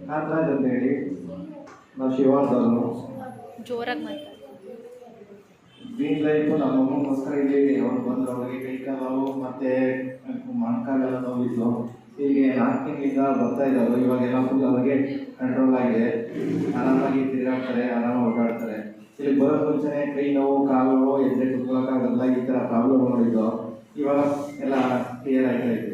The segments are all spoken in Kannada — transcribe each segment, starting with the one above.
ನಾಗರಾಜ್ ಅಂತ ಹೇಳಿ, ನಾವು ಶಿವಾರ್ದವರು. ಜೋರಾಗಿ ಮಾತಾಡಿ. ಗ್ರೀನ್ ಲೈಫ್ ನಮ್ಮ ಅಮ್ಮಗೋಸ್ಕರ ಇಲ್ಲಿ ಅವ್ರು ಬಂದರು. ಅವ್ರಿಗೆ ಕೈ ಕಾಲು ಮತ್ತು ಮೊಣಕಾಲೆಲ್ಲ ನೋವಿತ್ತು. ಹೀಗೆ 4 ತಿಂಗಳಿಂದ ಬರ್ತಾ ಇದ್ದಾರೆ. ಇವಾಗೆಲ್ಲ ಫುಲ್ ಅವ್ರಿಗೆ ಕಂಟ್ರೋಲ್ ಆಗಿದೆ. ಆರಾಮಾಗಿ ತಿರುಗಾಡ್ತಾರೆ, ಆರಾಮಾಗಿ ಓಡಾಡ್ತಾರೆ. ಇಲ್ಲಿ ಬರೋ ಮುಂಚೆನೇ ಕೈ ನೋವು, ಕಾಲು ನೋವು, ಎದ್ರೆ ಕುತ್ಕೊಳ್ಳೋಕ್ಕಾಗಲ್ಲ, ಈ ಥರ ಪ್ರಾಬ್ಲಮ್ ನೋಡಿದ್ದು. ಇವಾಗ ಎಲ್ಲ ಕ್ಲಿಯರ್ ಆಗ್ತಾ ಇದೆ.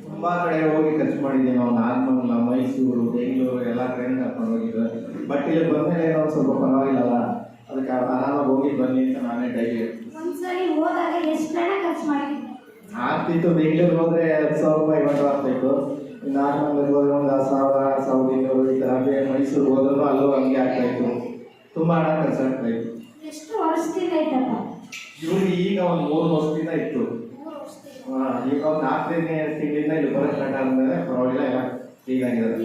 ತುಂಬ ಕಡೆ ಹೋಗಿ ಖರ್ಚು ಮಾಡಿದ್ದೀವಿ ನಾವು. ನಾರ್ಮಲ್ ಮೈಸೂರು, ಬೆಂಗಳೂರು ಎಲ್ಲ ಕಡೆ ಕರ್ಕೊಂಡು ಹೋಗಿದ್ವಿ. ಬಟ್ ಇಲ್ಲಿ ಬಂದಮೇಲೆ ಏನೋ ಸ್ವಲ್ಪ ಪರವಾಗಿಲ್ಲಲ್ಲ, ಅದಕ್ಕೆ ಆರಾಮಾಗಿ ಹೋಗಿ ಬನ್ನಿ ಅಂತ ನಾನೇ ಡೈಲಿ ಆಗ್ತಿತ್ತು. ಬೆಂಗಳೂರಿಗೆ ಹೋದರೆ 10,000 ರೂಪಾಯಿ ಗಂಟು ಆಗ್ತಾಯಿತ್ತು. ನಾರ್ಮಲ್ ಹೋದ್ರೆ ಒಂದು 1,000, 1,200 ಈ ಥರ. ಮೈಸೂರು ಹೋದ್ರೂ ಅಲ್ಲೂ ಹಂಗೆ ಆಗ್ತಾಯಿತ್ತು. ತುಂಬ ಹಣ ಖರ್ಚಾಗ್ತಾಯಿತ್ತು. ಇವ್ರಿಗೆ ಈಗ ಒಂದು 3 ವರ್ಷದಿಂದ ಇತ್ತು. ಈಗ ಒಂದು 4ನೇ ತಿಂಗಳಿಂದ ಇಲ್ಲಿ ಬರೋ ಸ್ಟಾರ್ಟ್ ಆದಮೇಲೆ ಪರವಾಗಿಲ್ಲ, ಎಲ್ಲ ಕ್ಲೀನ್ ಆಗಿರೋದು.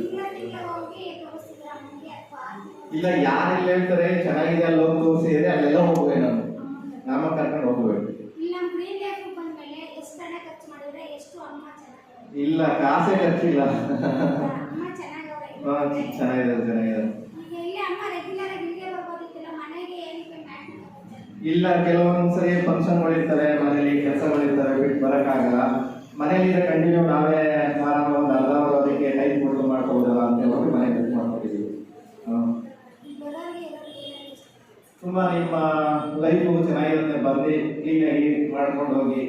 ಇಲ್ಲ, ಯಾರೆಲ್ಲ ಹೇಳ್ತಾರೆ ಚೆನ್ನಾಗಿದೆ ಅಲ್ಲಿ ಹೋಗಿ ತೋರಿಸಿದ್ರೆ ಅಲ್ಲೆಲ್ಲ ಹೋಗುವೆ. ನಮ್ಮ ಕರ್ಕೊಂಡು ಹೋಗ್ಬೇಕು. ಇಲ್ಲ, ಕಾಸೇ ಖರ್ಚಿಲ್ಲ. ಚೆನ್ನಾಗಿದೆ. ಇಲ್ಲ, ಕೆಲವೊಂದ್ಸರಿ ಫಂಕ್ಷನ್ಗಳಿರ್ತಾರೆ, ಮನೇಲಿ ಕೆಲಸಗಳಿರ್ತಾರೆ, ಬಿಟ್ಟು ಬರೋಕ್ಕಾಗಲ್ಲ. ಮನೇಲಿ ಕಂಟಿನ್ಯೂ ನಾವೇ ಆರಾಮ ಒಂದು ಅರ್ಧ ಅದಕ್ಕೆ ಟೈಮ್ ಕೊಟ್ಟು ಮಾಡ್ಕೋಬೋದಲ್ಲ ಅಂತ ಹೇಳಿ ಮನೆ ಬಿಟ್ಟು ಮಾಡ್ಕೊಟ್ಟಿದ್ದೀವಿ. ತುಂಬ ನಿಮ್ಮ ಲೈಫು ಚೆನ್ನಾಗಿರುತ್ತೆ. ಬಂದು ಕ್ಲೀನಾಗಿ ಮಾಡ್ಕೊಂಡು ಹೋಗಿ.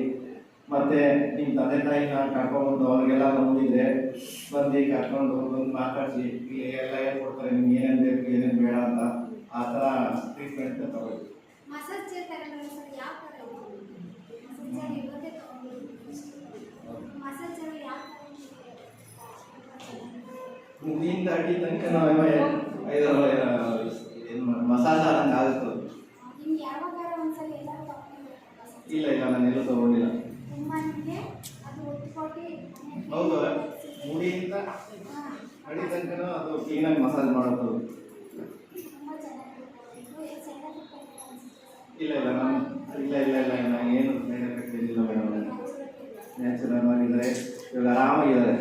ಮತ್ತು ನಿಮ್ಮ ತಂದೆ ತಾಯಿನ ಕರ್ಕೊಂಡ್ಬಂದು ಅವ್ರಿಗೆಲ್ಲ ನೋಡಿದರೆ ಬಂದು ಕರ್ಕೊಂಡು ಬಂದು ಮಾತಾಡಿಸಿ ಇಲ್ಲಿ ಎಲ್ಲ ಹೇಳ್ಕೊಡ್ತಾರೆ, ನಿಮ್ಗೆ ಏನೇನು ಬೇಕು ಏನೇನು ಬೇಡ ಅಂತ. ಆ ಥರ ಟ್ರೀಟ್ಮೆಂಟ್ ತಗೊಳ್ಳಿ. ಮುಗಿಯಿಂದ ಅಡ್ಡಿ ತನಕ ನಾವು ಮಸಾಜ್ ಆದಂಗೆ ಆಗುತ್ತೆ. ಇಲ್ಲ, ನಾನೆಲ್ಲೂ ತಗೊಂಡಿಲ್ಲ. ಹೌದು, ಮುಡಿಯಿಂದ ಅಡಿ ತನಕ ಅದು ಕ್ಲೀನಾಗಿ ಮಸಾಜ್ ಮಾಡೋದು. ಇಲ್ಲ, ನಾನು ಏನು ಸೈಡ್ ಎಫೆಕ್ಟ್ ಇದ್ದಿಲ್ಲ ಮೇಡಮ್. ನ್ಯಾಚುರಲ್ ಆಗಿದ್ದಾರೆ, ಇವಾಗ ಆರಾಮಾಗಿದ್ದಾರೆ.